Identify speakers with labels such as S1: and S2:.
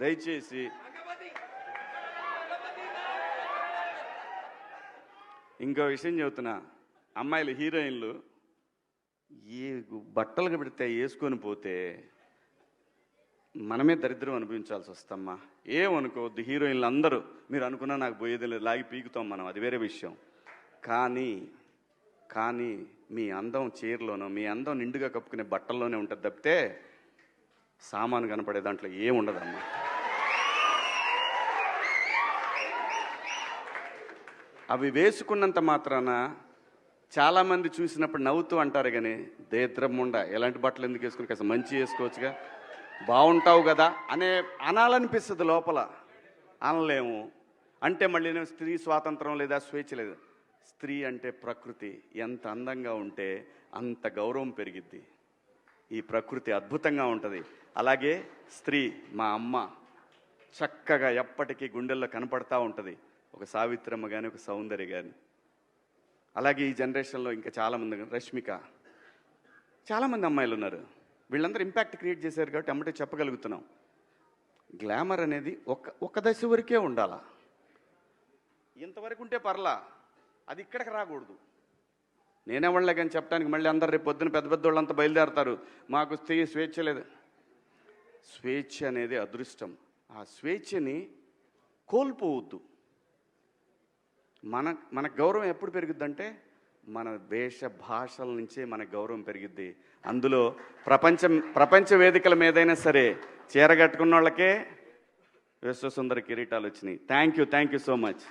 S1: దయచేసి ఇంకో విషయం చెబుతున్నా, అమ్మాయిలు హీరోయిన్లు ఈ బట్టలు పెడితే వేసుకొని పోతే మనమే దరిద్రం అనిపించాల్సి వస్తమ్మా. ఏమనుకోవద్దు, హీరోయిన్లు అందరూ మీరు అనుకున్నా నాకు పోయేది లేదు, లాగి పీకుతాం మనం, అది వేరే విషయం. కానీ మీ అందం చీరలోనో, మీ అందం నిండుగా కప్పుకునే బట్టల్లోనే ఉంటుంది తప్పితే సామాను కనపడే దాంట్లో ఏముండదమ్మా. అవి వేసుకున్నంత మాత్రాన చాలామంది చూసినప్పుడు నవ్వుతూ అంటారు, కానీ దేద్రమ్ముండ ఎలాంటి బట్టలు ఎందుకు వేసుకుని కాస్త మంచి వేసుకోవచ్చుగా, బాగుంటావు కదా అనాలనిపిస్తుంది లోపల, అనలేము. అంటే మళ్ళీ స్త్రీ స్వాతంత్రం లేదా, స్వేచ్ఛ లేదు. స్త్రీ అంటే ప్రకృతి, ఎంత అందంగా ఉంటే అంత గౌరవం పెరిగిద్ది. ఈ ప్రకృతి అద్భుతంగా ఉంటుంది. అలాగే స్త్రీ మా అమ్మ చక్కగా ఎప్పటికీ గుండెల్లో కనపడతా ఉంటుంది, ఒక సావిత్రమ్మ కానీ, ఒక సౌందర్య కానీ. అలాగే ఈ జనరేషన్లో ఇంకా చాలామంది, రష్మిక, చాలామంది అమ్మాయిలు ఉన్నారు. వీళ్ళందరూ ఇంపాక్ట్ క్రియేట్ చేశారు కాబట్టి అమ్మటే చెప్పగలుగుతున్నాం. గ్లామర్ అనేది ఒక దశ వరకే ఉండాలా, ఇంతవరకు ఉంటే పర్లా, అది ఇక్కడికి రాకూడదు. నేనేవాళ్ళే కానీ చెప్పడానికి మళ్ళీ అందరు రేపు పొద్దున పెద్ద పెద్ద వాళ్ళంతా బయలుదేరతారు, మాకు స్వేచ్ఛ లేదు. స్వేచ్ఛ అనేది అదృష్టం. ఆ స్వేచ్ఛని కోల్పోవద్దు. మన గౌరవం ఎప్పుడు పెరుగుద్దంటే మన వేష భాషల నుంచే మన గౌరవం పెరిగిద్ది. అందులో ప్రపంచ వేదికల మీదైనా సరే చీర కట్టుకున్న వాళ్ళకే విశ్వసుందర కిరీటాలు వచ్చినాయి. Thank you so much.